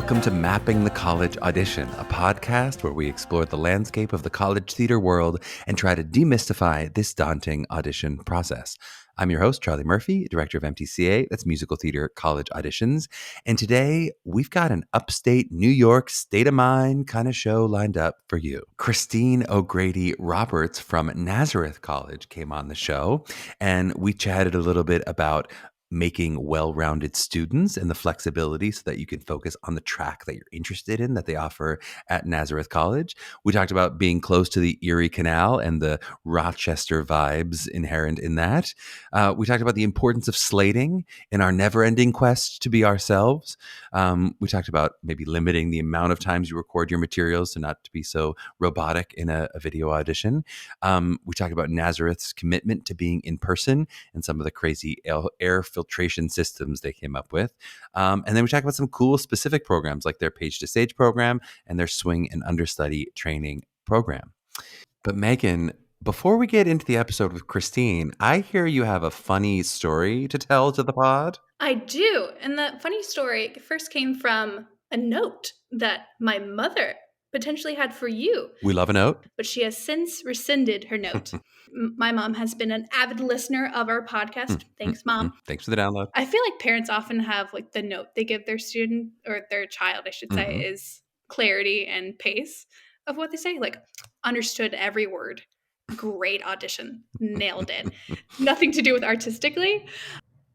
Welcome to Mapping the College Audition, a podcast where we explore the landscape of the college theater world and try to demystify this daunting audition process. I'm your host, Charlie Murphy, director of MTCA, that's Musical Theater College Auditions. And today we've got an upstate New York state of mind kind of show lined up for you. Christine O'Grady Roberts from Nazareth College came on the show, and we chatted a little bit about making well-rounded students and the flexibility so that you can focus on the track that you're interested in that they offer at Nazareth College. We talked about being close to the Erie Canal and the Rochester vibes inherent in that. We talked about the importance of slating in our never-ending quest to be ourselves. We talked about maybe limiting the amount of times you record your materials so not to be so robotic in a video audition. We talked about Nazareth's commitment to being in person and some of the crazy air filtration systems they came up with. And then we talked about some cool specific programs like their Page to Stage program and their Swing and Understudy training program. But Meghan, before we get into the episode with Christine, I hear you have a funny story to tell to the pod. I do. And the funny story first came from a note that my mother potentially had for you. We love a note. But she has since rescinded her note. My mom has been an avid listener of our podcast. Thanks, Mom. Thanks for the download. I feel like parents often have like the note they give their student or their child, I should say, is clarity and pace of what they say. Like, understood every word. Great audition. Nailed it. Nothing to do with artistically.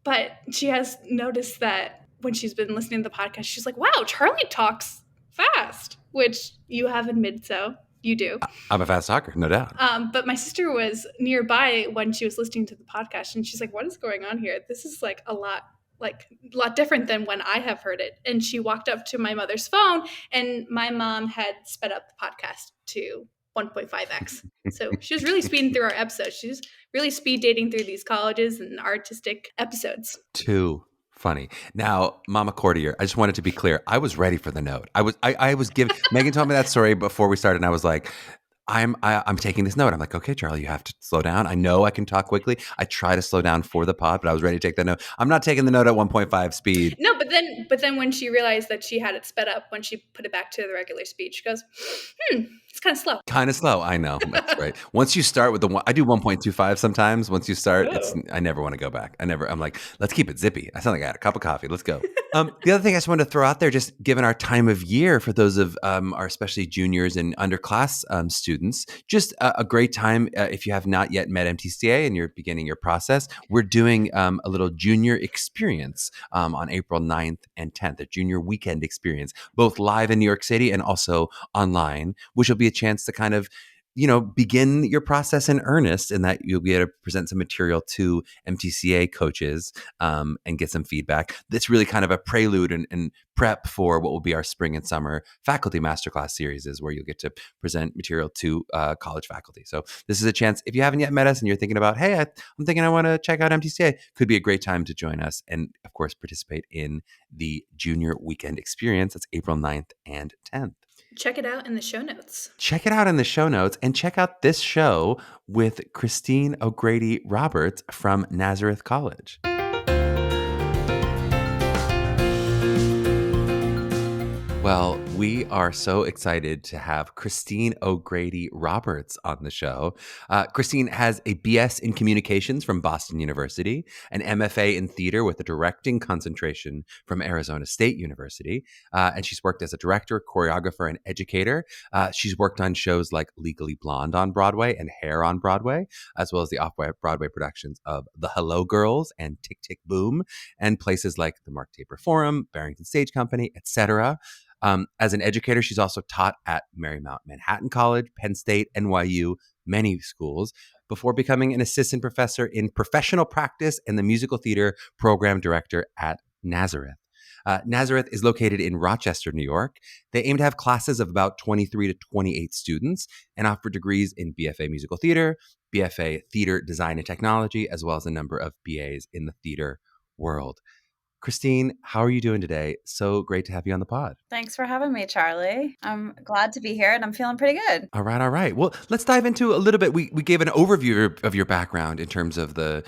But she has noticed that when she's been listening to the podcast, she's like, wow, Charlie talks fast, which you have admitted so. You do. I'm a fast talker, no doubt. But my sister was nearby when she was listening to the podcast, and she's like, what is going on here? This is like a lot different than when I have heard it. And she walked up to my mother's phone, and my mom had sped up the podcast to 1.5x. So she was really speeding through our episodes. She's really speed dating through these colleges and artistic episodes. Too funny. Now, Mama Cordier, I just wanted to be clear. I was ready for the note. I was giving Meghan told me that story before we started, and I was like, I'm taking this note. I'm like, okay, Charlie, you have to slow down. I know I can talk quickly. I try to slow down for the pod, but I was ready to take that note. I'm not taking the note at 1.5 speed. No, but then when she realized that she had it sped up, when she put it back to the regular speed, she goes, it's kind of slow. Kind of slow. I know. That's right. Once you start with I do 1.25 sometimes. Once you start, I never want to go back. I'm like, let's keep it zippy. I sound like I had a cup of coffee. Let's go. The other thing I just wanted to throw out there, just given our time of year for those of our especially juniors and underclass students, just a great time if you have not yet met MTCA and you're beginning your process. We're doing a little junior experience on April 9th and 10th, a junior weekend experience, both live in New York City and also online, which will be a chance to kind of begin your process in earnest, and that you'll be able to present some material to MTCA coaches and get some feedback. That's really kind of a prelude and prep for what will be our spring and summer faculty masterclass series, is where you'll get to present material to college faculty. So this is a chance, if you haven't yet met us and you're thinking about, hey, I'm thinking I want to check out MTCA, could be a great time to join us and, of course, participate in the junior weekend experience. That's April 9th and 10th. Check it out in the show notes. Check it out in the show notes, and check out this show with Christine O'Grady Roberts from Nazareth College. Well, we are so excited to have Christine O'Grady Roberts on the show. Christine has a BS in Communications from Boston University, an MFA in Theater with a directing concentration from Arizona State University, and she's worked as a director, choreographer, and educator. She's worked on shows like Legally Blonde on Broadway and Hair on Broadway, as well as the off-Broadway productions of The Hello Girls and Tick, Tick, Boom, and places like the Mark Taper Forum, Barrington Stage Company, etc. As an educator, she's also taught at Marymount Manhattan College, Penn State, NYU, many schools, before becoming an assistant professor in professional practice and the musical theater program director at Nazareth. Nazareth is located in Rochester, New York. They aim to have classes of about 23 to 28 students and offer degrees in BFA Musical Theater, BFA Theater Design and Technology, as well as a number of BAs in the theater world. Christine, how are you doing today? So great to have you on the pod. Thanks for having me, Charlie. I'm glad to be here and I'm feeling pretty good. All right, all right. Well, let's dive into a little bit. We gave an overview of your background in terms of the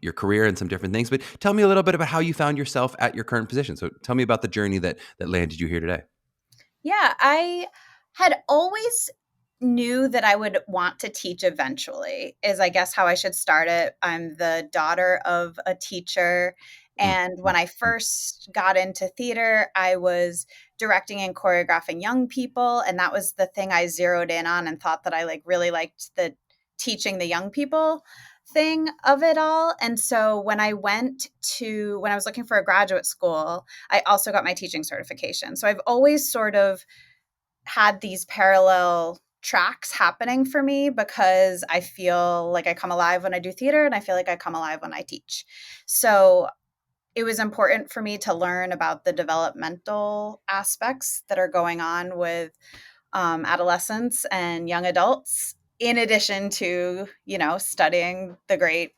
your career and some different things. But tell me a little bit about how you found yourself at your current position. So tell me about the journey that landed you here today. Yeah, I had always knew that I would want to teach eventually, is I guess how I should start it. I'm the daughter of a teacher. Mm, And when I first got into theater, I was directing and choreographing young people. And that was the thing I zeroed in on and thought that I really liked the teaching the young people thing of it all. And so when I was looking for a graduate school, I also got my teaching certification. So I've always sort of had these parallel tracks happening for me because I feel like I come alive when I do theater and I feel like I come alive when I teach. So it was important for me to learn about the developmental aspects that are going on with adolescents and young adults, in addition to, studying the great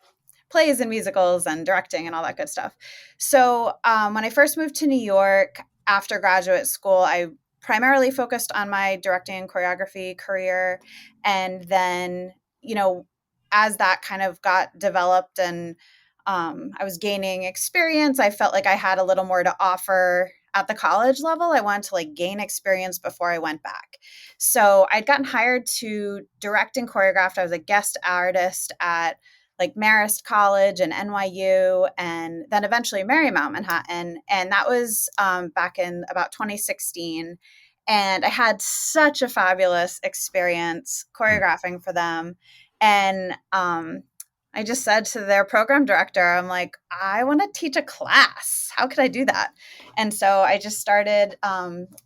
plays and musicals and directing and all that good stuff. So when I first moved to New York after graduate school, I primarily focused on my directing and choreography career. And then, as that kind of got developed and I was gaining experience, I felt like I had a little more to offer at the college level. I wanted to gain experience before I went back. So I'd gotten hired to direct and choreograph. I was a guest artist at Marist College and NYU, and then eventually Marymount Manhattan. And that was back in about 2016. And I had such a fabulous experience choreographing for them. And I just said to their program director, I'm like, I want to teach a class. How could I do that? And so I just started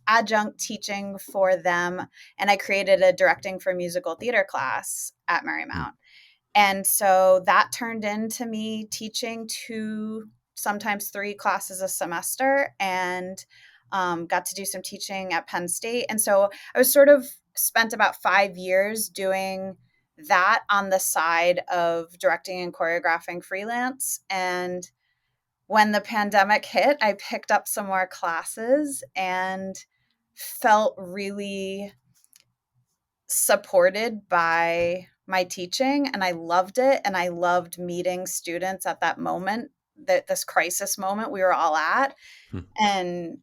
adjunct teaching for them. And I created a directing for musical theater class at Marymount. And so that turned into me teaching 2, sometimes 3 classes a semester, and got to do some teaching at Penn State. And so I was sort of spent about 5 years doing that on the side of directing and choreographing freelance. And when the pandemic hit, I picked up some more classes and felt really supported by my teaching, and I loved it. And I loved meeting students at that moment, this crisis moment we were all at. And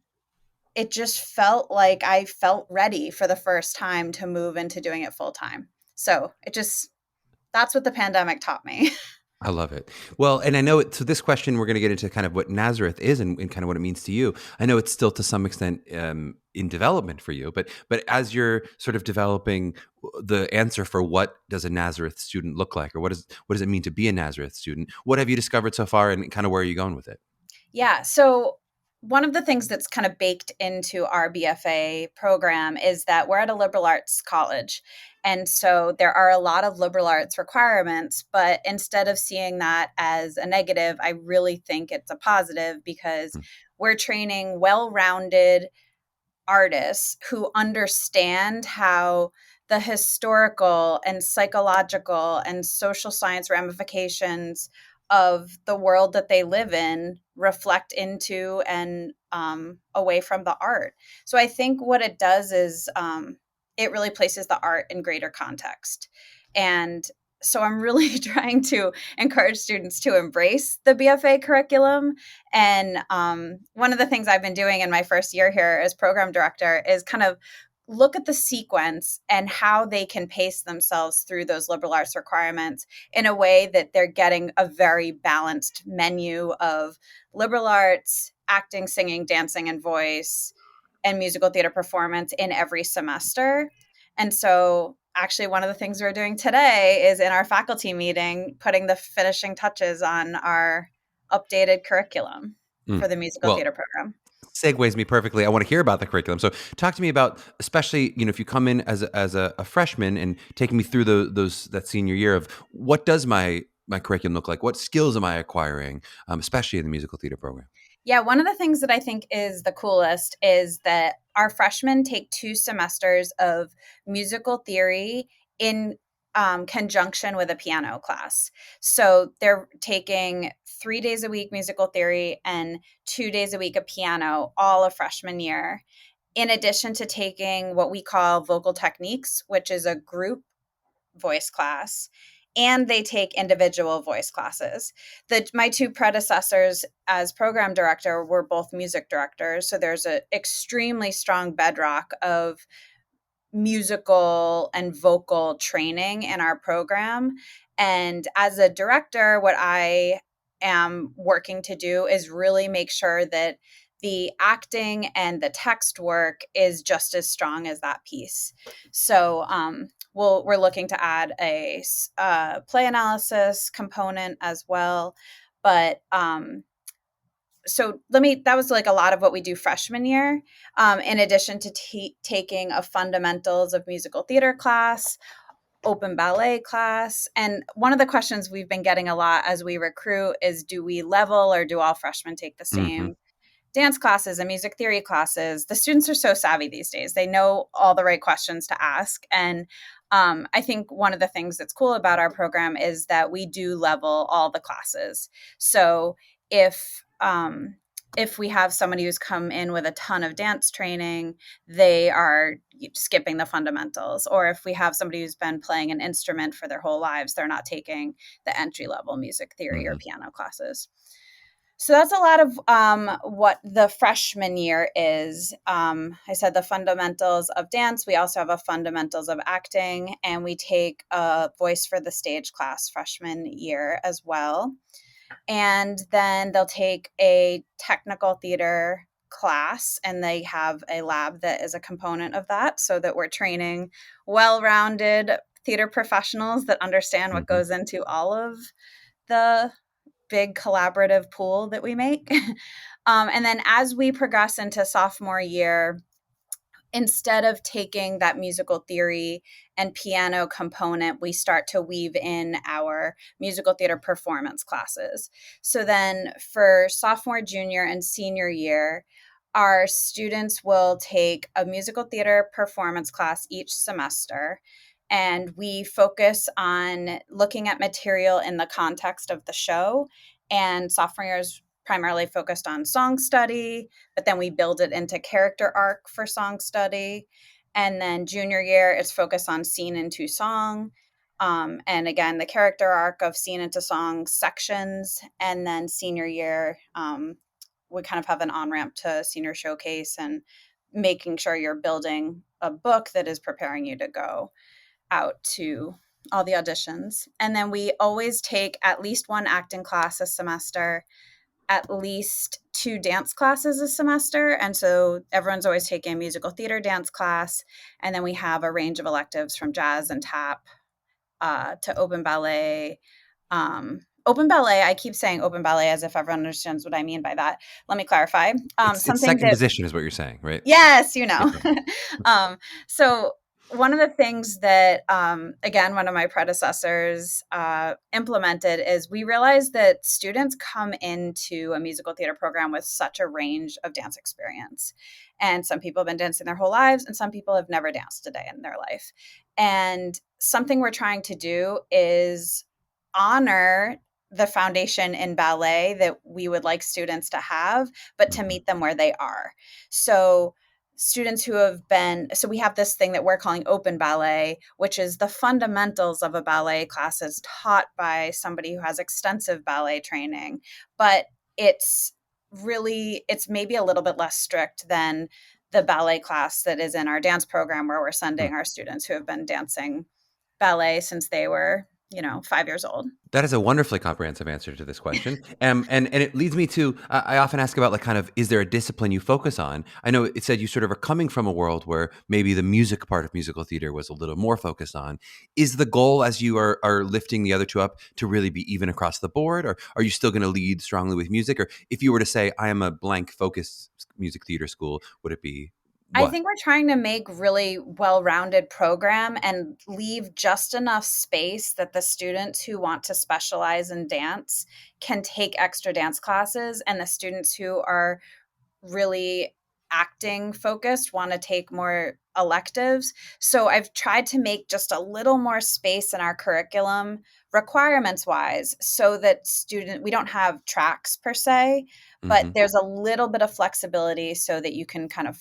it just felt like I felt ready for the first time to move into doing it full time. So that's what the pandemic taught me. I love it. Well, and I know so this question, we're going to get into kind of what Nazareth is and kind of what it means to you. I know it's still to some extent in development for you, but as you're sort of developing the answer for what does a Nazareth student look like, or what does it mean to be a Nazareth student, what have you discovered so far, and kind of where are you going with it? Yeah. So one of the things that's kind of baked into our BFA program is that we're at a liberal arts college. And so there are a lot of liberal arts requirements, but instead of seeing that as a negative, I really think it's a positive because we're training well-rounded artists who understand how the historical and psychological and social science ramifications of the world that they live in reflect into and away from the art. So I think what it does is it really places the art in greater context. And so I'm really trying to encourage students to embrace the BFA curriculum. And one of the things I've been doing in my first year here as program director is kind of look at the sequence and how they can pace themselves through those liberal arts requirements in a way that they're getting a very balanced menu of liberal arts, acting, singing, dancing, and voice, and musical theater performance in every semester. And so actually one of the things we're doing today is in our faculty meeting, putting the finishing touches on our updated curriculum for the musical theater program. Segues me perfectly. I want to hear about the curriculum. So talk to me about, especially, if you come in as a freshman and taking me through that senior year of what does my curriculum look like? What skills am I acquiring, especially in the musical theater program? Yeah, one of the things that I think is the coolest is that our freshmen take 2 semesters of musical theory in 2 different classes. So conjunction with a piano class. So they're taking 3 days a week musical theory and 2 days a week of piano all of freshman year, in addition to taking what we call vocal techniques, which is a group voice class, and they take individual voice classes. My two predecessors as program director were both music directors, so there's an extremely strong bedrock of musical and vocal training in our program. And as a director, what I am working to do is really make sure that the acting and the text work is just as strong as that piece. So we're looking to add a play analysis component as well. But so that was like a lot of what we do freshman year, in addition to taking a fundamentals of musical theater class, open ballet class. And one of the questions we've been getting a lot as we recruit is, do we level or do all freshmen take the same dance classes and music theory classes? The students are so savvy these days. They know all the right questions to ask. And I think one of the things that's cool about our program is that we do level all the classes. So if we have somebody who's come in with a ton of dance training, they are skipping the fundamentals. Or if we have somebody who's been playing an instrument for their whole lives, they're not taking the entry-level music theory or piano classes. So that's a lot of what the freshman year is. I said the fundamentals of dance. We also have a fundamentals of acting, and we take a voice for the stage class freshman year as well. And then they'll take a technical theater class, and they have a lab that is a component of that, so that we're training well-rounded theater professionals that understand what goes into all of the big collaborative pool that we make. And then as we progress into sophomore year, instead of taking that musical theory and piano component, we start to weave in our musical theater performance classes. So then for sophomore, junior, and senior year, our students will take a musical theater performance class each semester. And we focus on looking at material in the context of the show. And sophomore year is primarily focused on song study, but then we build it into character arc for song study. And then junior year, it's focused on scene into song. And again, the character arc of scene into song sections. And then senior year, we kind of have an on-ramp to senior showcase and making sure you're building a book that is preparing you to go out to all the auditions. And then we always take at least one acting class a semester, at least 2 dance classes a semester. And so everyone's always taking a musical theater dance class. And then we have a range of electives from jazz and tap to open ballet. Open ballet, I keep saying open ballet as if everyone understands what I mean by that. Let me clarify. It's second position is what you're saying, right? Yes, So one of the things that, again, one of my predecessors implemented is we realized that students come into a musical theater program with such a range of dance experience. And some people have been dancing their whole lives, and some people have never danced a day in their life. And something we're trying to do is honor the foundation in ballet that we would like students to have, but to meet them where they are. So students who have so we have this thing that we're calling open ballet, which is the fundamentals of a ballet class is taught by somebody who has extensive ballet training, but it's maybe a little bit less strict than the ballet class that is in our dance program, where we're sending our students who have been dancing ballet since they were 5 years old. That is a wonderfully comprehensive answer to this question. And it leads me to, I often ask about is there a discipline you focus on? I know it said you sort of are coming from a world where maybe the music part of musical theater was a little more focused on. Is the goal, as you are lifting the other two up, to really be even across the board? Or are you still going to lead strongly with music? Or if you were to say, I am a blank focused music theater school, would it be what? I think we're trying to make really well-rounded program and leave just enough space that the students who want to specialize in dance can take extra dance classes, and the students who are really acting focused want to take more electives. So I've tried to make just a little more space in our curriculum requirements wise so that we don't have tracks per se, but there's a little bit of flexibility so that you can kind of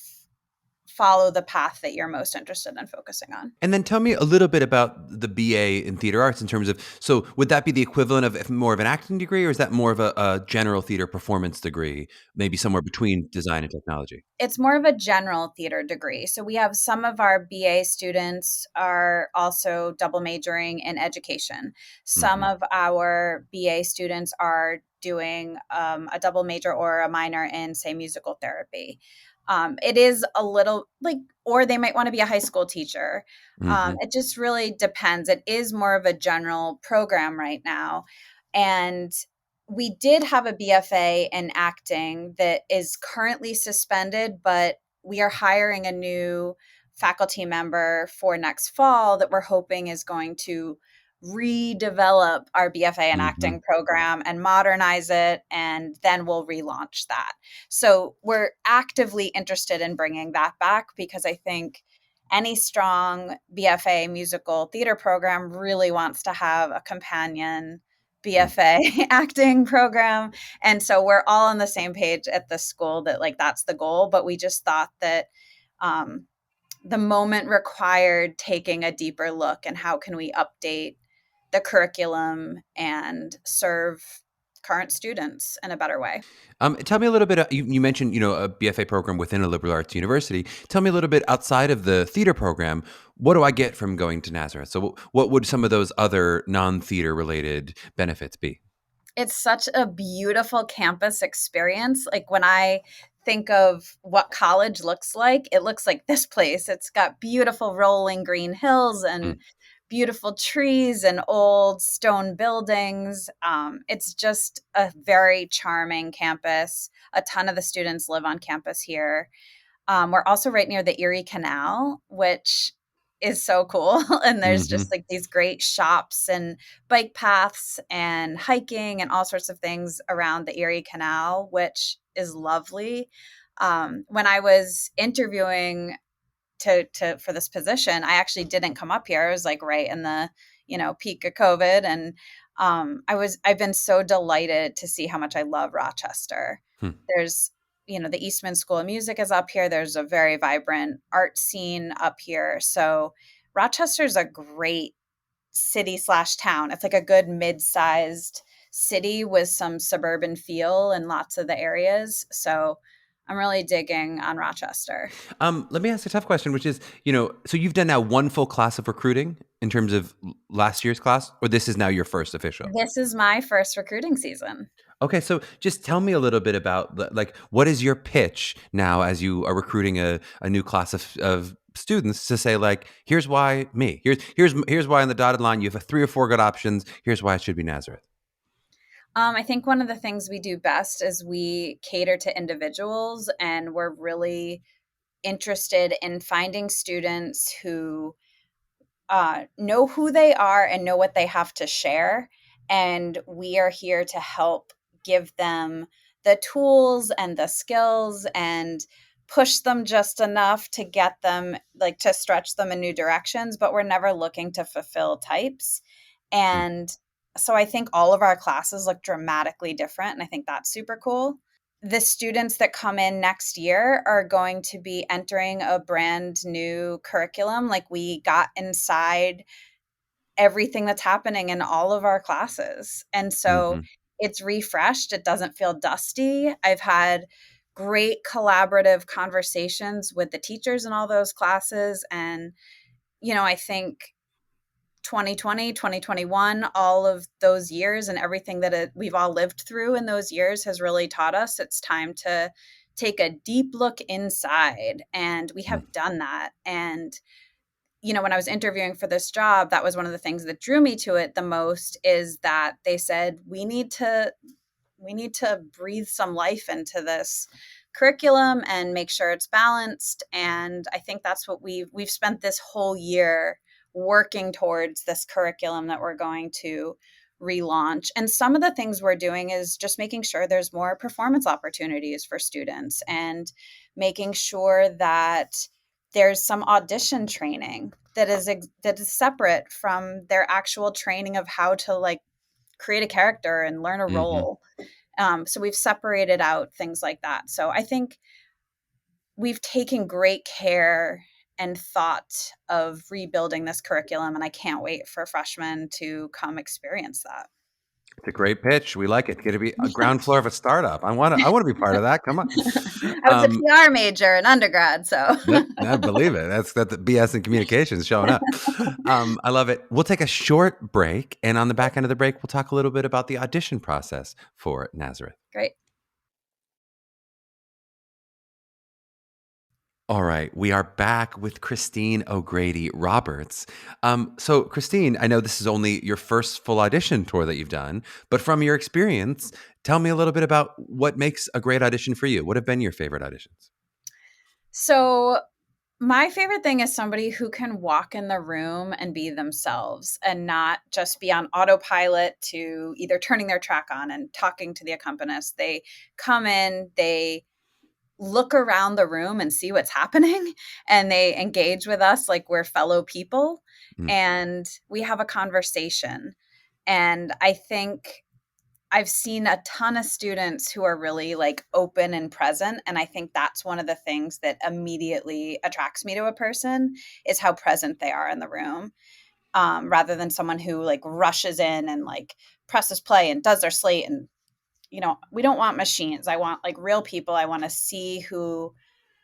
follow the path that you're most interested in focusing on. And then tell me a little bit about the BA in theater arts in terms of, so would that be the equivalent of more of an acting degree, or is that more of a general theater performance degree, maybe somewhere between design and technology? It's more of a general theater degree. So we have some of our BA students are also double majoring in education. Some of our BA students are doing a double major or a minor in, say, musical therapy. It is a little like, or they might want to be a high school teacher. It just really depends. It is more of a general program right now. And we did have a BFA in acting that is currently suspended, but we are hiring a new faculty member for next fall that we're hoping is going to redevelop our BFA in acting program and modernize it, and then we'll relaunch that. So we're actively interested in bringing that back because I think any strong BFA musical theater program really wants to have a companion BFA acting program. And so we're all on the same page at the school that like that's the goal, but we just thought that the moment required taking a deeper look and how can we update the curriculum and serve current students in a better way. Tell me a little bit, you mentioned, a BFA program within a liberal arts university. Tell me a little bit outside of the theater program, what do I get from going to Nazareth? So what would some of those other non-theater related benefits be? It's such a beautiful campus experience. Like when I think of what college looks like, it looks like this place. It's got beautiful rolling green hills and beautiful trees and old stone buildings. It's just a very charming campus. A ton of the students live on campus here. We're also right near the Erie Canal, which is so cool. And there's just like these great shops and bike paths and hiking and all sorts of things around the Erie Canal, which is lovely. When I was interviewing for this position, I actually didn't come up here. I was like right in the, peak of COVID. And I've been so delighted to see how much I love Rochester. There's, the Eastman School of Music is up here. There's a very vibrant art scene up here. So Rochester's a great city/town. It's like a good mid-sized city with some suburban feel in lots of the areas. So I'm really digging on Rochester. Let me ask a tough question, which is, so you've done now one full class of recruiting in terms of last year's class, or this is now your first official? This is my first recruiting season. Okay, so just tell me a little bit about what is your pitch now as you are recruiting a new class of students to say here's why me, here's why on the dotted line you have 3 or 4 good options. Here's why it should be Nazareth. I think one of the things we do best is we cater to individuals, and we're really interested in finding students who know who they are and know what they have to share. And we are here to help give them the tools and the skills and push them just enough to get them, to stretch them in new directions, but we're never looking to fulfill types. And so I think all of our classes look dramatically different, and I think that's super cool. The students that come in next year are going to be entering a brand new curriculum. Like we got inside everything that's happening in all of our classes. And so it's refreshed. It doesn't feel dusty. I've had great collaborative conversations with the teachers in all those classes. And, I think 2020, 2021, all of those years and everything that we've all lived through in those years has really taught us it's time to take a deep look inside. And we have done that. And, when I was interviewing for this job, that was one of the things that drew me to it the most, is that they said, we need to breathe some life into this curriculum and make sure it's balanced. And I think that's what we've spent this whole year working towards, this curriculum that we're going to relaunch. And some of the things we're doing is just making sure there's more performance opportunities for students and making sure that there's some audition training that is separate from their actual training of how to like create a character and learn a role. So we've separated out things like that. So I think we've taken great care and thought of rebuilding this curriculum, and I can't wait for freshmen to come experience that. It's a great pitch. We like it. It's going to be a ground floor of a startup. I want to be part of that. Come on. I was a PR major in undergrad, so I believe it. That's the BS in communications showing up. I love it. We'll take a short break, and on the back end of the break, we'll talk a little bit about the audition process for Nazareth. Great. All right, we are back with Christine O'Grady Roberts. So, Christine, I know this is only your first full audition tour that you've done, but from your experience, tell me a little bit about what makes a great audition for you. What have been your favorite auditions? So, my favorite thing is somebody who can walk in the room and be themselves and not just be on autopilot to either turning their track on and talking to the accompanist. They come in, they look around the room and see what's happening, and they engage with us like we're fellow people, and we have a conversation. And I think I've seen a ton of students who are really like open and present, and I think that's one of the things that immediately attracts me to a person is how present they are in the room, rather than someone who like rushes in and like presses play and does their slate. And we don't want machines. I want like real people. I want to see who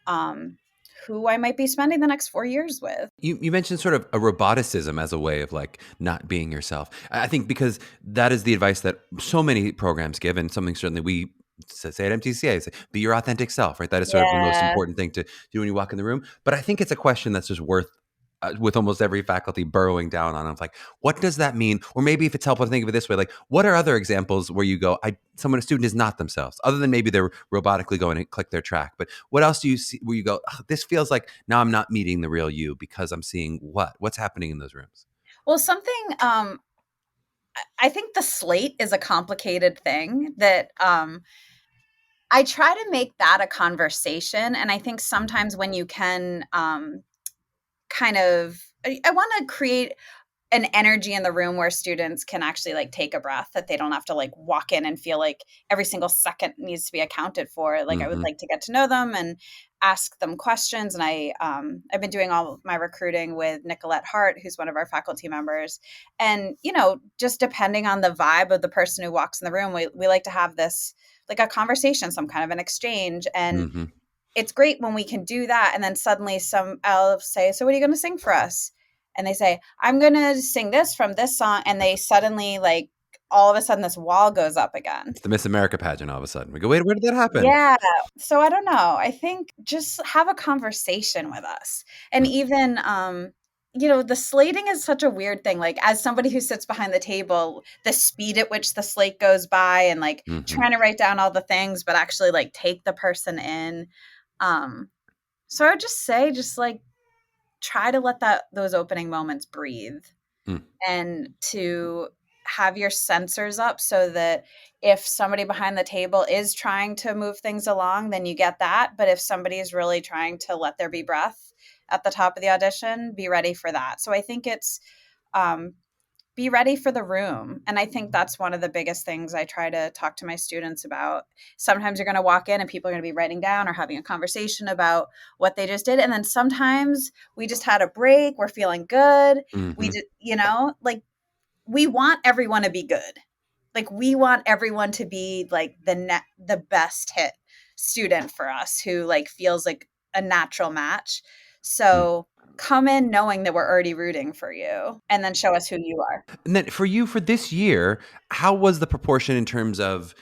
I might be spending the next 4 years with. You mentioned sort of a roboticism as a way of like not being yourself. I think because that is the advice that so many programs give, and something certainly we say at MTCA, say, be your authentic self, right? That is sort of the most important thing to do when you walk in the room. But I think it's a question that's just worth with almost every faculty burrowing down on. It's like, what does that mean? Or maybe if it's helpful to think of it this way, like, what are other examples where you go, a student is not themselves, other than maybe they're robotically going and click their track. But what else do you see where you go, this feels like now I'm not meeting the real you because I'm seeing what's happening in those rooms? Well, I think the slate is a complicated thing that I try to make that a conversation. And I think sometimes when you can I want to create an energy in the room where students can actually like take a breath, that they don't have to like walk in and feel like every single second needs to be accounted for. Like I would like to get to know them and ask them questions. And I've been doing all of my recruiting with Nicolette Hart, who's one of our faculty members. And, just depending on the vibe of the person who walks in the room, we like to have this like a conversation, some kind of an exchange. And it's great when we can do that. And then suddenly I'll say, so what are you going to sing for us? And they say, I'm going to sing this from this song. And they suddenly like, all of a sudden this wall goes up again. It's the Miss America pageant. All of a sudden we go, wait, where did that happen? Yeah. So I don't know. I think just have a conversation with us. And even, the slating is such a weird thing. Like as somebody who sits behind the table, the speed at which the slate goes by and like trying to write down all the things, but actually like take the person in. So I would just say, like, try to let those opening moments breathe and to have your sensors up so that if somebody behind the table is trying to move things along, then you get that. But if somebody is really trying to let there be breath at the top of the audition, be ready for that. So I think it's, be ready for the room. And I think that's one of the biggest things I try to talk to my students about. Sometimes you're going to walk in and people are going to be writing down or having a conversation about what they just did. And then sometimes we just had a break. We're feeling good. We did, like we want everyone to be good. Like we want everyone to be like the best hit student for us who like feels like a natural match. So come in knowing that we're already rooting for you and then show us who you are. And then for you, for this year, how was the proportion in terms of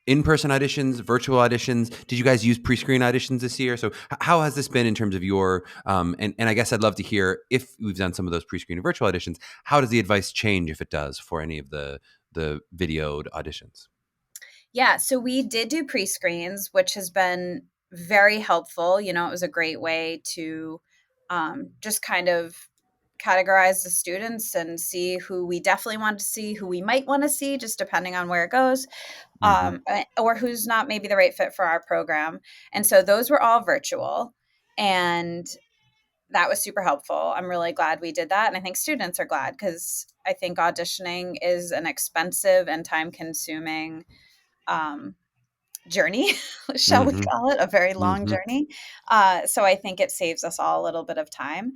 in-person auditions, virtual auditions? Did you guys use prescreen auditions this year? So how has this been in terms of your, and I guess I'd love to hear if we've done some of those prescreen and virtual auditions, how does the advice change if it does for any of the videoed auditions? Yeah, so we did do prescreens, which has been very helpful. It was a great way to just kind of categorize the students and see who we definitely want to see, who we might want to see, just depending on where it goes, or who's not maybe the right fit for our program. And so those were all virtual, and that was super helpful. I'm really glad we did that. And I think students are glad, because I think auditioning is an expensive and time-consuming journey, shall we call it, a very long journey. So I think it saves us all a little bit of time.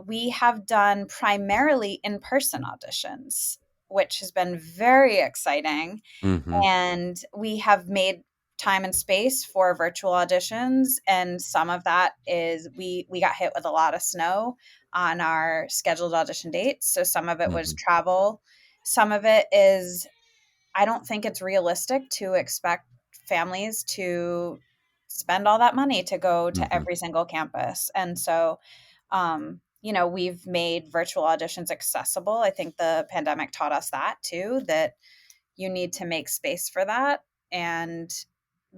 We have done primarily in-person auditions, which has been very exciting. And we have made time and space for virtual auditions. And some of that is we got hit with a lot of snow on our scheduled audition dates. So some of it was travel. Some of it is, I don't think it's realistic to expect families to spend all that money to go to every single campus. And so, we've made virtual auditions accessible. I think the pandemic taught us that too, that you need to make space for that and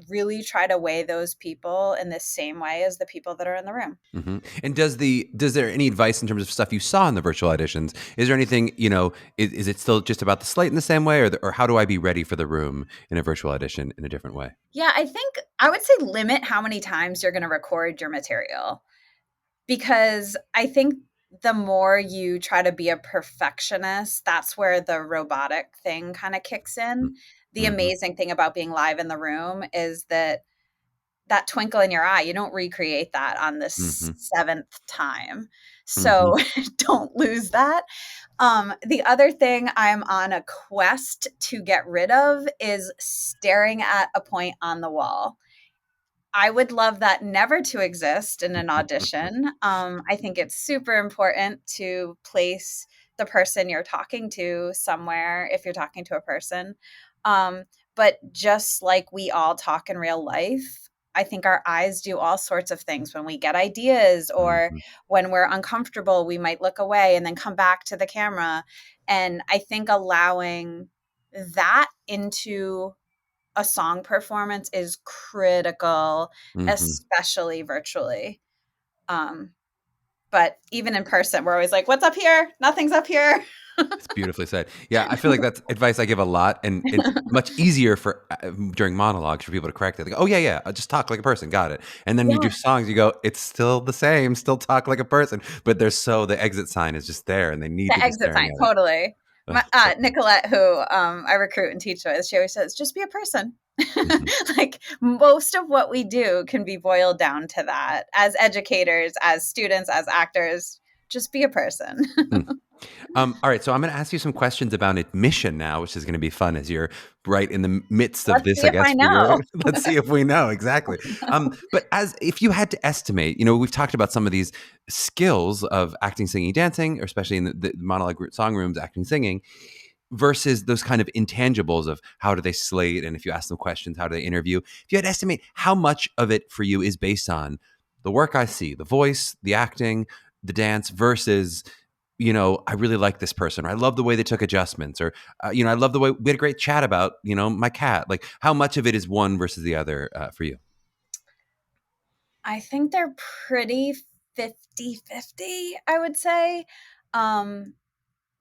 really try to weigh those people in the same way as the people that are in the room. And does there any advice in terms of stuff you saw in the virtual auditions? Is there anything, is it still just about the slate in the same way, or how do I be ready for the room in a virtual audition in a different way? Yeah, I think I would say limit how many times you're going to record your material, because I think the more you try to be a perfectionist, that's where the robotic thing kind of kicks in. The amazing thing about being live in the room is that twinkle in your eye, you don't recreate that on the seventh time. So don't lose that. The other thing I'm on a quest to get rid of is staring at a point on the wall. I would love that never to exist in an audition. I think it's super important to place the person you're talking to somewhere if you're talking to a person. But just like we all talk in real life, I think our eyes do all sorts of things. When we get ideas or when we're uncomfortable, we might look away and then come back to the camera. And I think allowing that into a song performance is critical, especially virtually. But even in person, we're always like, what's up here? Nothing's up here. It's beautifully said. Yeah, I feel like that's advice I give a lot, and it's much easier for during monologues for people to correct it. They go, "Oh yeah, I'll just talk like a person, got it." And then you do songs, you go, "It's still the same, still talk like a person," but the exit sign is just there, and they need the to be exit staring sign, at it. totally. Nicolette, who I recruit and teach with, she always says, "Just be a person." Like most of what we do can be boiled down to that. As educators, as students, as actors, just be a person. All right, so I'm going to ask you some questions about admission now, which is going to be fun as you're right in the midst of Let's this, see I if guess. I know. Let's see if we know exactly. But if you had to estimate, we've talked about some of these skills of acting, singing, dancing, or especially in the monologue song rooms, acting, singing, versus those kind of intangibles of how do they slate, and if you ask them questions, how do they interview? If you had to estimate how much of it for you is based on the work I see, the voice, the acting, the dance, versus I really like this person, or I love the way they took adjustments, or, I love the way we had a great chat about, my cat. Like, how much of it is one versus the other for you? I think they're pretty 50-50, I would say.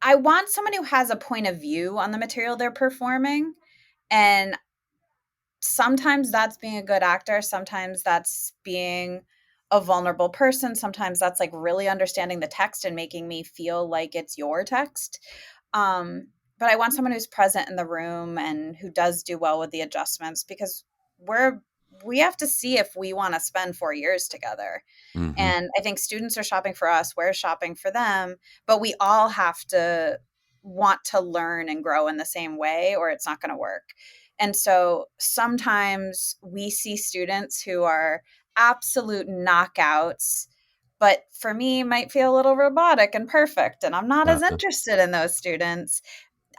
I want someone who has a point of view on the material they're performing. And sometimes that's being a good actor. Sometimes that's being a vulnerable person. Sometimes that's like really understanding the text and making me feel like it's your text. But I want someone who's present in the room and who does do well with the adjustments, because we have to see if we want to spend 4 years together. And I think students are shopping for us, we're shopping for them, but we all have to want to learn and grow in the same way, or it's not going to work. And so sometimes we see students who are absolute knockouts, but for me might feel a little robotic and perfect. And I'm not as interested in those students.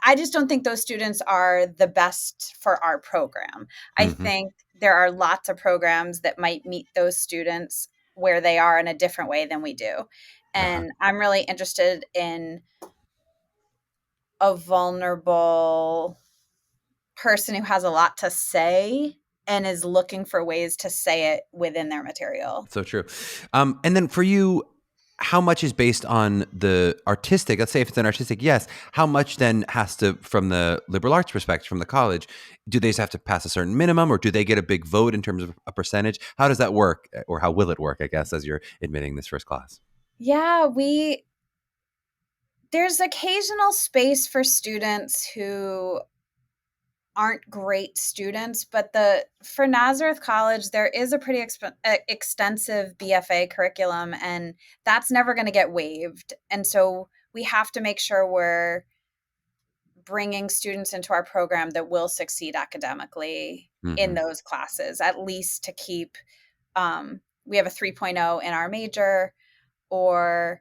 I just don't think those students are the best for our program. I think there are lots of programs that might meet those students where they are in a different way than we do. And I'm really interested in a vulnerable person who has a lot to say and is looking for ways to say it within their material. So true. And then for you, how much is based on the artistic? Let's say if it's an artistic, yes. How much then has to, from the liberal arts perspective, from the college, do they just have to pass a certain minimum, or do they get a big vote in terms of a percentage? How does that work, or how will it work, I guess, as you're admitting this first class? Yeah, there's occasional space for students who aren't great students, but for Nazareth College, there is a pretty extensive BFA curriculum, and that's never going to get waived. And so we have to make sure we're bringing students into our program that will succeed academically in those classes, at least to keep, we have a 3.0 in our major, or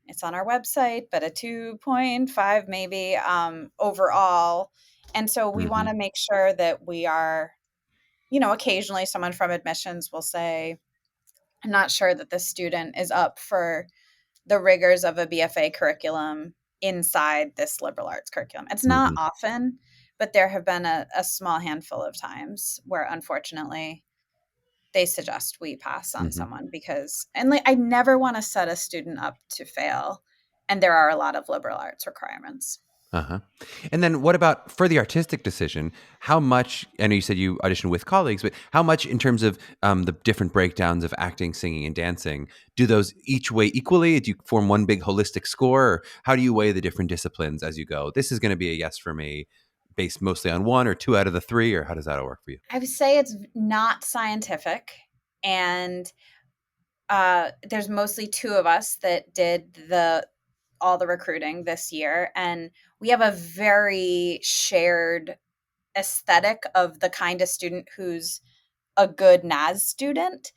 it's on our website, but a 2.5 maybe overall. And so we want to make sure that we are, occasionally someone from admissions will say, I'm not sure that the student is up for the rigors of a BFA curriculum inside this liberal arts curriculum. It's not often, but there have been a small handful of times where unfortunately they suggest we pass on someone because, and I never want to set a student up to fail. And there are a lot of liberal arts requirements. And then what about for the artistic decision? How much, I know you said you audition with colleagues, but how much in terms of the different breakdowns of acting, singing, and dancing, do those each weigh equally? Do you form one big holistic score? Or how do you weigh the different disciplines as you go? This is going to be a yes for me based mostly on one or two out of the three, or how does that work for you? I would say it's not scientific. And there's mostly two of us that did all the recruiting this year, and we have a very shared aesthetic of the kind of student who's a good NAS student.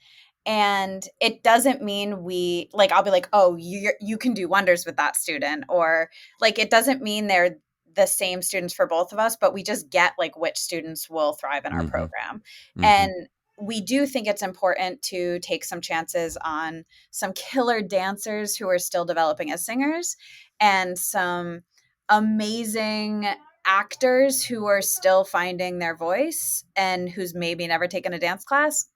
And it doesn't mean I'll be like, oh, you can do wonders with that student, or it doesn't mean they're the same students for both of us, but we just get which students will thrive in our program. And we do think it's important to take some chances on some killer dancers who are still developing as singers, and some amazing actors who are still finding their voice and who's maybe never taken a dance class.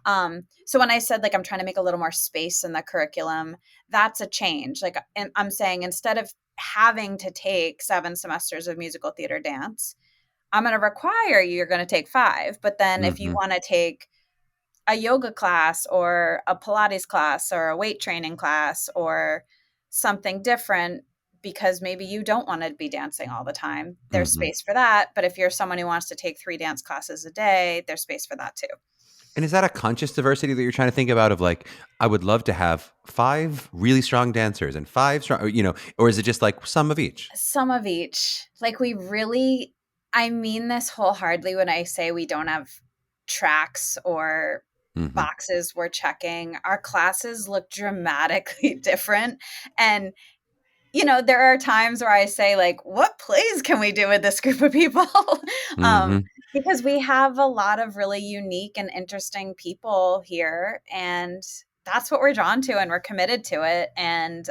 So when I said I'm trying to make a little more space in the curriculum, that's a change. And I'm saying instead of having to take 7 semesters of musical theater dance, I'm going to require you're going to take 5. But then if you want to take a yoga class or a Pilates class or a weight training class or something different, because maybe you don't want to be dancing all the time, there's space for that. But if you're someone who wants to take 3 dance classes a day, there's space for that too. And is that a conscious diversity that you're trying to think about of I would love to have 5 really strong dancers and 5 strong, or is it just some of each? Some of each. I mean this wholeheartedly when I say we don't have tracks or boxes we're checking. Our classes look dramatically different. And there are times where I say what plays can we do with this group of people? Because we have a lot of really unique and interesting people here, and that's what we're drawn to, and we're committed to it. And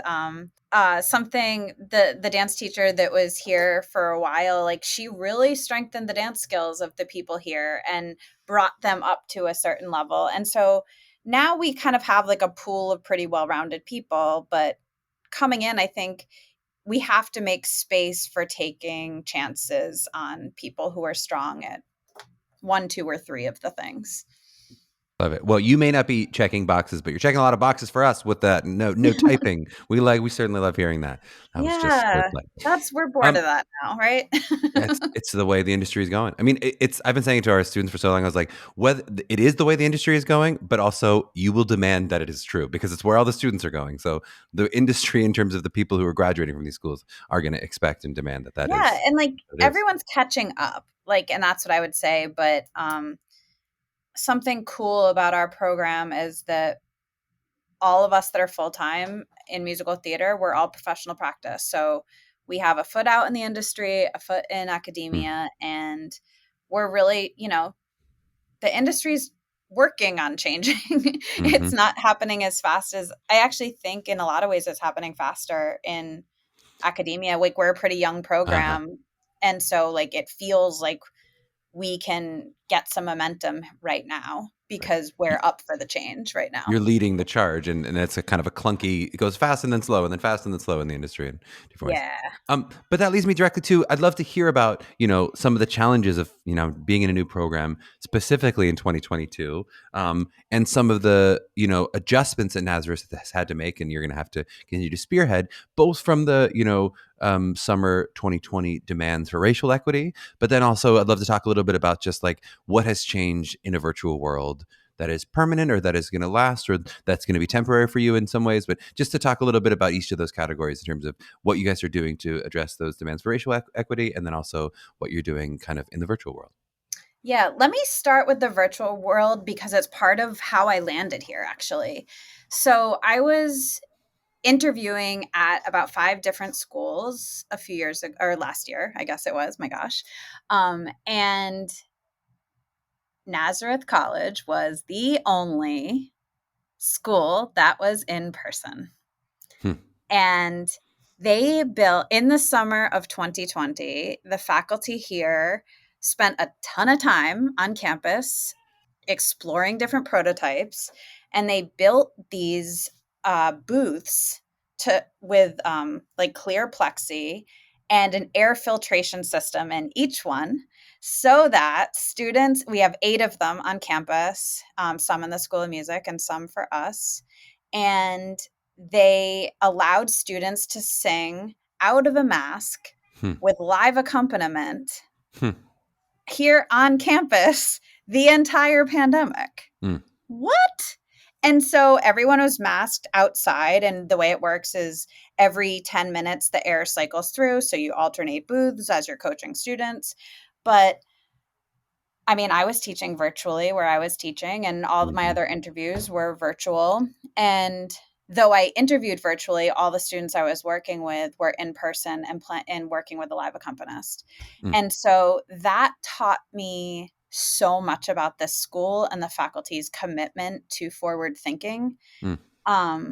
something the dance teacher that was here for a while, she really strengthened the dance skills of the people here and brought them up to a certain level. And so now we kind of have a pool of pretty well-rounded people, but coming in, I think we have to make space for taking chances on people who are strong at 1, 2, or 3 of the things. Love it. Well, you may not be checking boxes, but you're checking a lot of boxes for us with that. No typing. We certainly love hearing that. That was just we're bored of that now, right? It's the way the industry is going. I mean, I've been saying to our students for so long. I was like, whether it is the way the industry is going, but also you will demand that it is true because it's where all the students are going. So the industry, in terms of the people who are graduating from these schools, are going to expect and demand that is. Yeah, and everyone's catching up. And that's what I would say. But something cool about our program is that all of us that are full-time in musical theater, we're all professional practice. So we have a foot out in the industry, a foot in academia, and we're really, the industry's working on changing. It's not happening as fast as I actually think in a lot of ways it's happening faster in academia. We're a pretty young program. And so it feels like we can get some momentum right now. because we're up for the change right now. You're leading the charge, and it's a kind of a clunky. It goes fast and then slow, and then fast and then slow in the industry in different ways. Yeah. But that leads me directly to, I'd love to hear about, some of the challenges of, being in a new program, specifically in 2022, and some of the, adjustments that Nazareth has had to make, and you're going to have to continue to spearhead, both from the, summer 2020 demands for racial equity, but then also I'd love to talk a little bit about just like what has changed in a virtual world that is permanent or that is going to last or that's going to be temporary for you in some ways. But just to talk a little bit about each of those categories in terms of what you guys are doing to address those demands for racial equity, and then also what you're doing kind of in the virtual world. Yeah, let me start with the virtual world because it's part of how I landed here, actually. So I was interviewing at about 5 different schools a few years ago, or last year, I guess it was, my gosh. And Nazareth College was the only school that was in person. And they built in the summer of 2020, the faculty here spent a ton of time on campus exploring different prototypes, and they built these booths with like clear plexi and an air filtration system in each one, so that students, we have 8 of them on campus, some in the School of Music and some for us, and they allowed students to sing out of a mask with live accompaniment here on campus the entire pandemic. What? And so everyone was masked outside, and the way it works is every 10 minutes the air cycles through, so you alternate booths as you're coaching students. But I mean, I was teaching virtually where I was teaching, and all of my other interviews were virtual. And though I interviewed virtually, all the students I was working with were in person and working with a live accompanist. And so that taught me so much about this school and the faculty's commitment to forward thinking. I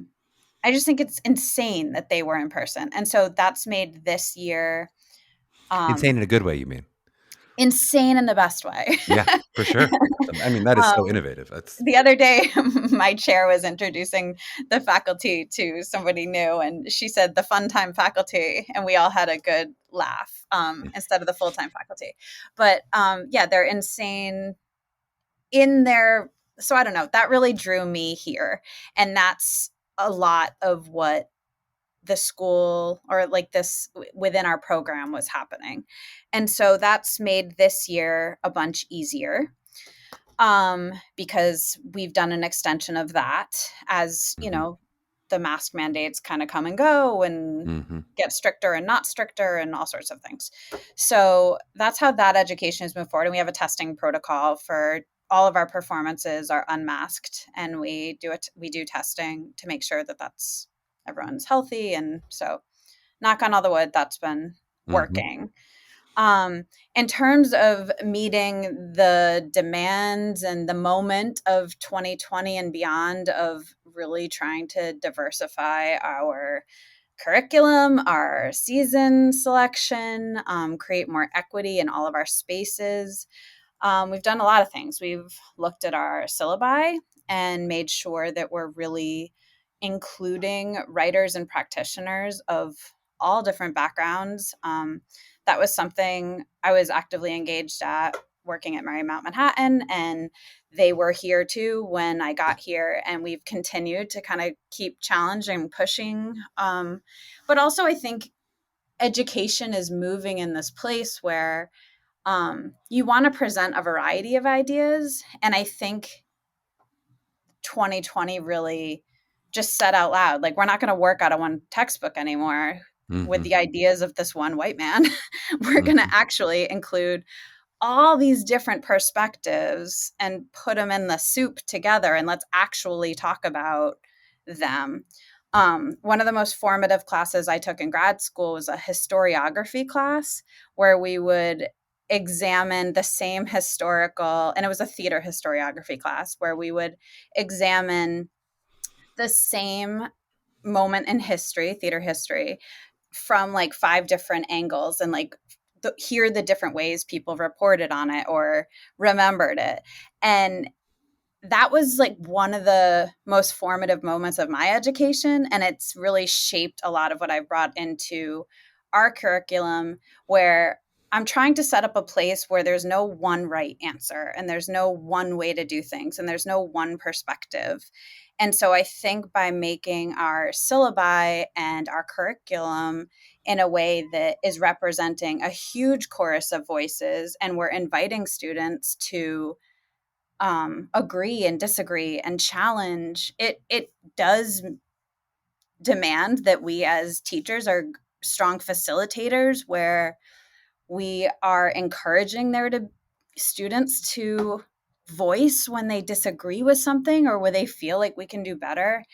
just think it's insane that they were in person. And so that's made this year insane in a good way, you mean? Insane in the best way. Yeah, for sure. I mean, that is so innovative. The other day, my chair was introducing the faculty to somebody new, and she said the fun-time faculty, and we all had a good laugh instead of the full-time faculty. But yeah, they're insane in their, so I don't know, that really drew me here. And that's a lot of what the school or like this within our program was happening. And so that's made this year a bunch easier because we've done an extension of that as, you know, the mask mandates kind of come and go and get stricter and not stricter and all sorts of things. So that's how that education has moved forward. And we have a testing protocol for all of our performances are unmasked, and we do testing to make sure that everyone's healthy. And so knock on all the wood, that's been working. In terms of meeting the demands and the moment of 2020 and beyond of really trying to diversify our curriculum, our season selection, create more equity in all of our spaces, we've done a lot of things. We've looked at our syllabi and made sure that we're really including writers and practitioners of all different backgrounds. That was something I was actively engaged at working at Marymount Manhattan, and they were here too when I got here, and we've continued to kind of keep challenging, pushing. But also I think education is moving in this place where you want to present a variety of ideas. And I think 2020 really just said out loud, like, we're not going to work out of one textbook anymore with the ideas of this one white man. We're going to actually include all these different perspectives and put them in the soup together, and let's actually talk about them. One of the most formative classes I took in grad school was a historiography class where we would examine the same historical, and it was a theater historiography class where we would examine the same moment in history, theater history, from like 5 different angles, and like hear the different ways people reported on it or remembered it. And that was like one of the most formative moments of my education. And it's really shaped a lot of what I've brought into our curriculum, where I'm trying to set up a place where there's no one right answer and there's no one way to do things and there's no one perspective. And so I think by making our syllabi and our curriculum in a way that is representing a huge chorus of voices, and we're inviting students to agree and disagree and challenge, it does demand that we as teachers are strong facilitators, where we are encouraging students to voice when they disagree with something or where they feel like we can do better.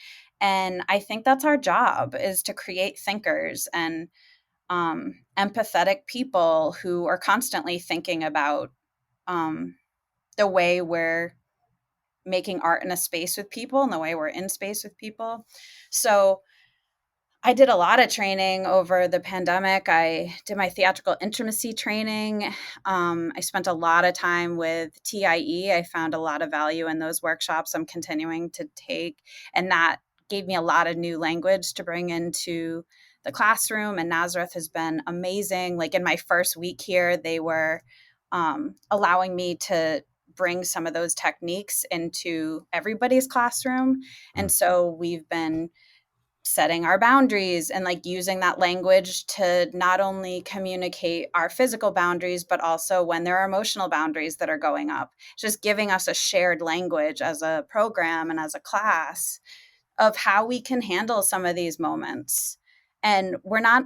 And I think that's our job, is to create thinkers and empathetic people who are constantly thinking about the way we're making art in a space with people and the way we're in space with people. So I did a lot of training over the pandemic. I did my theatrical intimacy training. I spent a lot of time with TIE. I found a lot of value in those workshops I'm continuing to take. And that gave me a lot of new language to bring into the classroom. And Nazareth has been amazing. Like in my first week here, they were allowing me to bring some of those techniques into everybody's classroom. And so we've been setting our boundaries and like using that language to not only communicate our physical boundaries, but also when there are emotional boundaries that are going up, just giving us a shared language as a program and as a class of how we can handle some of these moments. And we're not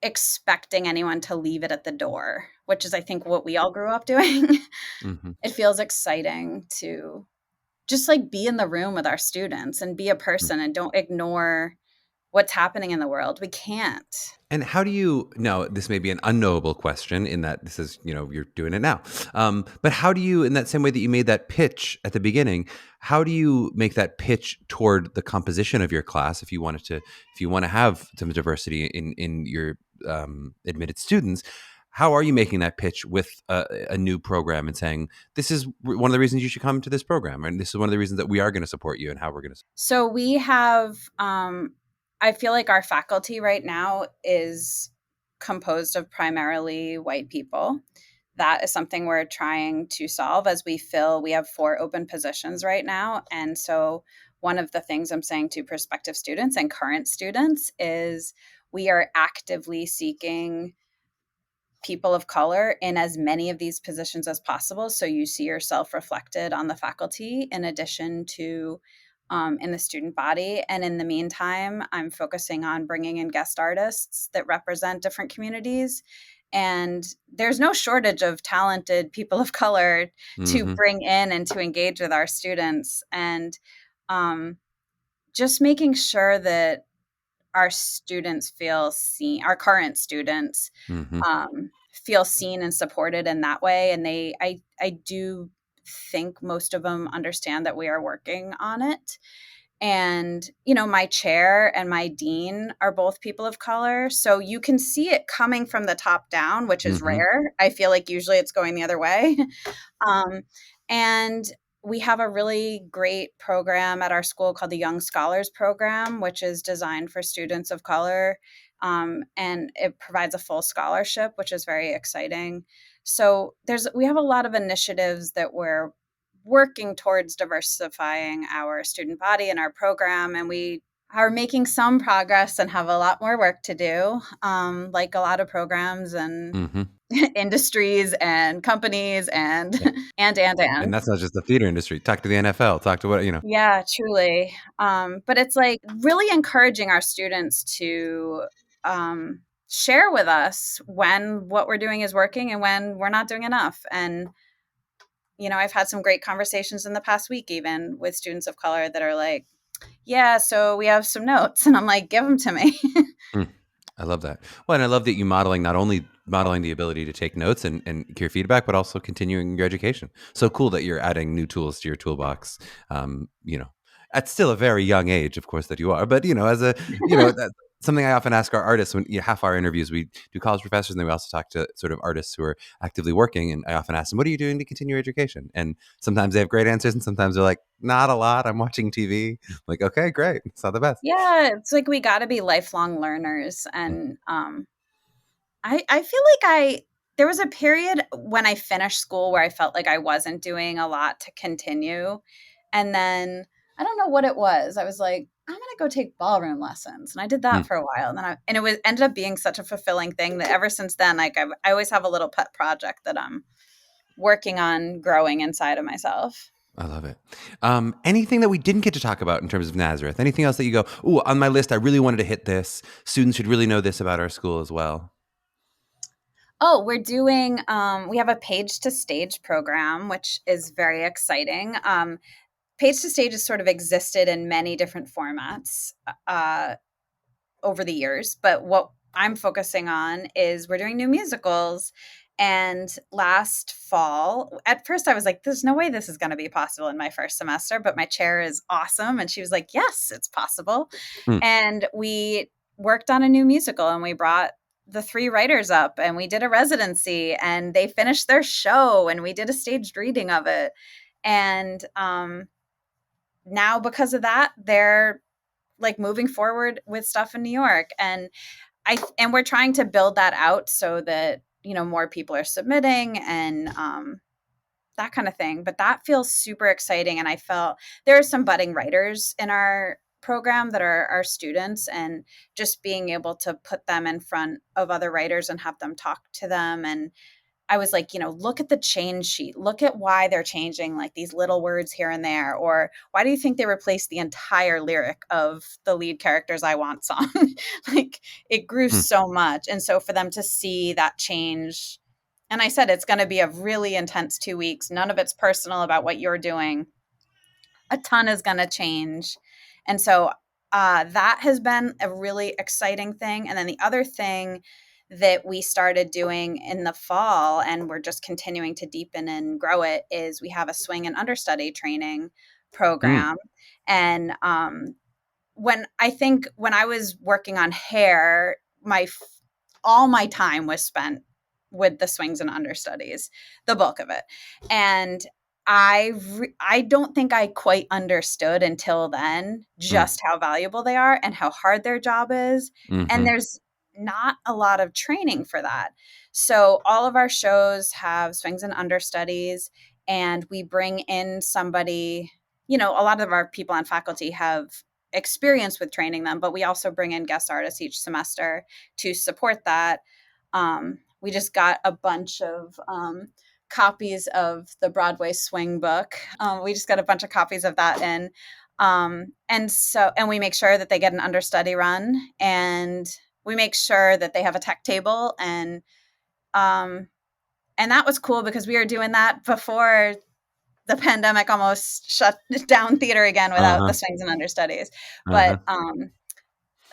expecting anyone to leave it at the door, which is, I think, what we all grew up doing. It feels exciting to just like be in the room with our students and be a person and don't ignore what's happening in the world. We can't. And how do you know, this may be an unknowable question in that this is, you're doing it now. But how do you, in that same way that you made that pitch at the beginning, how do you make that pitch toward the composition of your class? If you want to have some diversity in your admitted students, how are you making that pitch with a new program and saying, this is one of the reasons you should come to this program, and this is one of the reasons that we are going to support you and how we're going to. So we have, I feel like our faculty right now is composed of primarily white people. That is something we're trying to solve as we have 4 open positions right now. And so one of the things I'm saying to prospective students and current students is we are actively seeking people of color in as many of these positions as possible. So you see yourself reflected on the faculty in addition to in the student body. And in the meantime, I'm focusing on bringing in guest artists that represent different communities. And there's no shortage of talented people of color to bring in and to engage with our students. And just making sure that our students feel seen, our current students feel seen and supported in that way. And I do think most of them understand that we are working on it. And, my chair and my dean are both people of color. So you can see it coming from the top down, which is rare. I feel like usually it's going the other way. And we have a really great program at our school called the Young Scholars Program, which is designed for students of color. And it provides a full scholarship, which is very exciting. So we have a lot of initiatives that we're working towards diversifying our student body and our program. And we are making some progress and have a lot more work to do, like a lot of programs and industries and companies and And that's not just the theater industry. Talk to the NFL, talk to what. Yeah, truly. But it's like really encouraging our students to share with us when what we're doing is working and when we're not doing enough. And I've had some great conversations in the past week, even with students of color that are like, yeah, so we have some notes. And I'm like, give them to me. I love that. Well, and I love that you not only modeling the ability to take notes and hear feedback, but also continuing your education. So cool that you're adding new tools to your toolbox. At still a very young age, of course, that you are, but as a, something I often ask our artists when half our interviews, we do college professors, and then we also talk to sort of artists who are actively working. And I often ask them, what are you doing to continue your education? And sometimes they have great answers, and sometimes they're like, not a lot. I'm watching TV. I'm like, okay, great. It's not the best. Yeah, it's like we got to be lifelong learners. And I feel like there was a period when I finished school where I felt like I wasn't doing a lot to continue. And then I don't know what it was. I was like, I'm going to go take ballroom lessons. And I did that for a while. And then it ended up being such a fulfilling thing that ever since then, like I always have a little pet project that I'm working on growing inside of myself. I love it. Anything that we didn't get to talk about in terms of Nazareth? Anything else that you go, ooh, on my list, I really wanted to hit this. Students should really know this about our school as well. Oh, we're doing, we have a Page to Stage program, which is very exciting. Page to Stage has sort of existed in many different formats over the years, but what I'm focusing on is we're doing new musicals. And last fall, at first I was like, there's no way this is going to be possible in my first semester, but my chair is awesome. And she was like, yes, it's possible. And we worked on a new musical, and we brought the 3 writers up, and we did a residency, and they finished their show, and we did a staged reading of it. And now because of that, they're like moving forward with stuff in New York. And we're trying to build that out so that, more people are submitting and that kind of thing. But that feels super exciting. And I felt there are some budding writers in our program that are our students, and just being able to put them in front of other writers and have them talk to them. And I was like, look at the change sheet. Look at why they're changing like these little words here and there. Or why do you think they replaced the entire lyric of the lead character's I Want song? Like it grew so much. And so for them to see that change, and I said, it's going to be a really intense 2 weeks. None of it's personal about what you're doing. A ton is going to change. And so that has been a really exciting thing. And then the other thing that we started doing in the fall, and we're just continuing to deepen and grow it, is we have a swing and understudy training program. And when I was working on hair, all my time was spent with the swings and understudies, the bulk of it. And I don't think I quite understood until then just how valuable they are and how hard their job is. And there's not a lot of training for that. So all of our shows have swings and understudies, and we bring in somebody, a lot of our people on faculty have experience with training them, but we also bring in guest artists each semester to support that. We just got a bunch of copies of the Broadway swing book. We just got a bunch of copies of that in. And we make sure that they get an understudy run, and we make sure that they have a tech table. And that was cool because we were doing that before the pandemic almost shut down theater again without the swings and understudies. But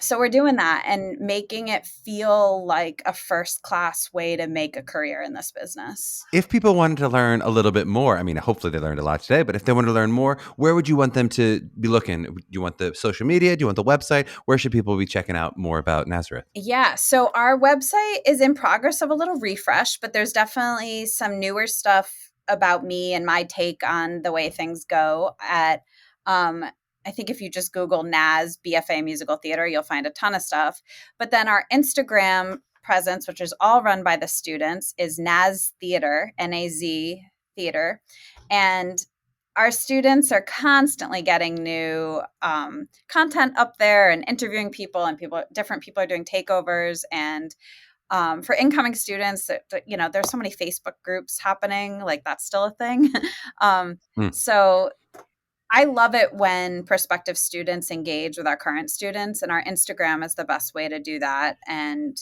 so we're doing that and making it feel like a first class way to make a career in this business. If people wanted to learn a little bit more, I mean, hopefully they learned a lot today, but if they want to learn more, where would you want them to be looking? Do you want the social media? Do you want the website? Where should people be checking out more about Nazareth? Yeah, so our website is in progress of a little refresh, but there's definitely some newer stuff about me and my take on the way things go at I think if you just Google Naz BFA Musical Theater, you'll find a ton of stuff. But then our Instagram presence, which is all run by the students, is Naz Theater, N-A-Z Theater. And our students are constantly getting new content up there and interviewing people, and different people are doing takeovers. And for incoming students, there's so many Facebook groups happening, like that's still a thing. So I love it when prospective students engage with our current students, and our Instagram is the best way to do that. And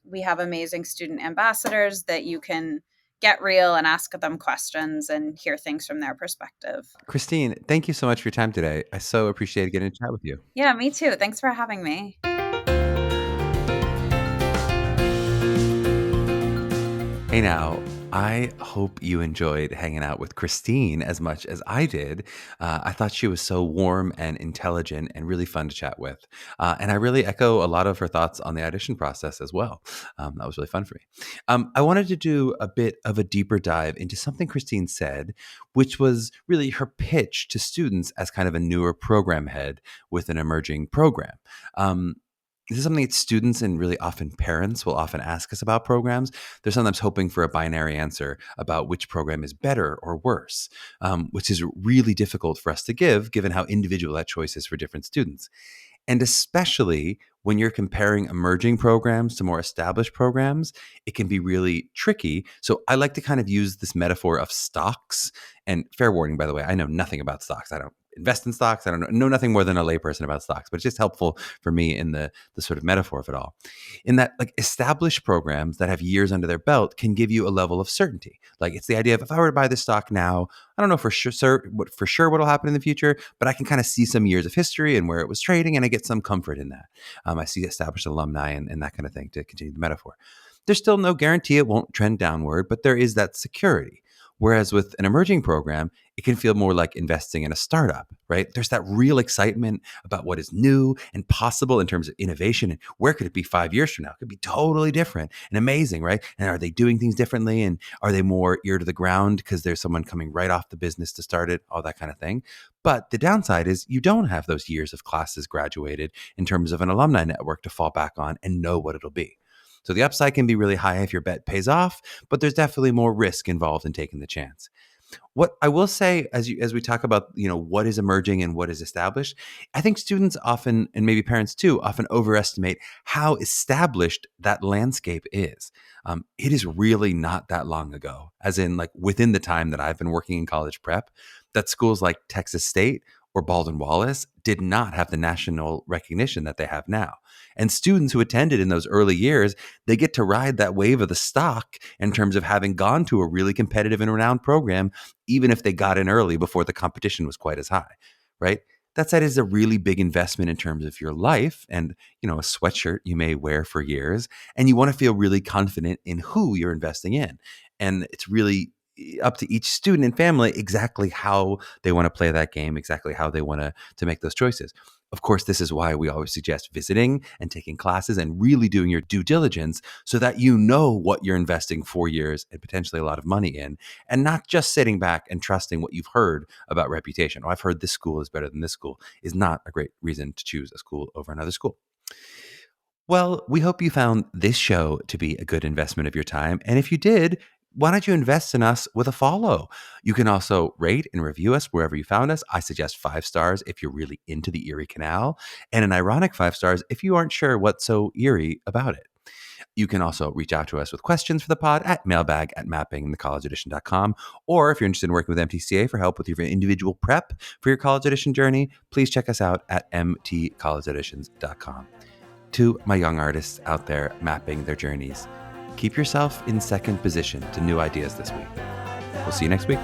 we have amazing student ambassadors that you can get real and ask them questions and hear things from their perspective. Christine, thank you so much for your time today. I so appreciated getting to chat with you. Yeah, me too. Thanks for having me. Hey now, I hope you enjoyed hanging out with Christine as much as I did. I thought she was so warm and intelligent and really fun to chat with. And I really echo a lot of her thoughts on the audition process as well. That was really fun for me. I wanted to do a bit of a deeper dive into something Christine said, which was really her pitch to students as kind of a newer program head with an emerging program. This is something that students and really often parents will often ask us about programs. They're sometimes hoping for a binary answer about which program is better or worse, which is really difficult for us to give given how individual that choice is for different students. And especially when you're comparing emerging programs to more established programs, it can be really tricky. So I like to kind of use this metaphor of stocks. And fair warning, by the way, I know nothing about stocks. I don't invest in stocks. I don't know nothing more than a layperson about stocks, but it's just helpful for me in the sort of metaphor of it all. In that, like, established programs that have years under their belt can give you a level of certainty. Like, it's the idea of, if I were to buy this stock now, I don't know for sure what'll happen in the future, but I can kind of see some years of history and where it was trading, and I get some comfort in that. I see established alumni and that kind of thing, to continue the metaphor. There's still no guarantee it won't trend downward, but there is that security. Whereas with an emerging program, it can feel more like investing in a startup, right? There's that real excitement about what is new and possible in terms of innovation, and where could it be 5 years from now? It could be totally different and amazing, right? And are they doing things differently? And are they more ear to the ground because there's someone coming right off the business to start it, all that kind of thing. But the downside is you don't have those years of classes graduated in terms of an alumni network to fall back on and know what it'll be. So the upside can be really high if your bet pays off, but there's definitely more risk involved in taking the chance. What I will say, as we talk about, what is emerging and what is established, I think students often, and maybe parents too, often overestimate how established that landscape is. It is really not that long ago, as in, like, within the time that I've been working in college prep, that schools like Texas State or Baldwin Wallace did not have the national recognition that they have now. And students who attended in those early years, they get to ride that wave of the stock in terms of having gone to a really competitive and renowned program, even if they got in early before the competition was quite as high, right? That said, is a really big investment in terms of your life and, a sweatshirt you may wear for years. And you want to feel really confident in who you're investing in. And it's really up to each student and family exactly how they want to play that game, exactly how they want to make those choices. Of course, this is why we always suggest visiting and taking classes and really doing your due diligence so that you know what you're investing 4 years and potentially a lot of money in, and not just sitting back and trusting what you've heard about reputation. Oh, I've heard this school is better than this school is not a great reason to choose a school over another school. Well, we hope you found this show to be a good investment of your time. And if you did, why don't you invest in us with a follow? You can also rate and review us wherever you found us. I suggest 5 stars if you're really into the Erie Canal, and an ironic 5 stars if you aren't sure what's so eerie about it. You can also reach out to us with questions for the pod at mailbag@mappingthecollegeaudition.com. Or if you're interested in working with MTCA for help with your individual prep for your college audition journey, please check us out at mtcollegeauditions.com. To my young artists out there mapping their journeys, keep yourself in second position to new ideas this week. We'll see you next week.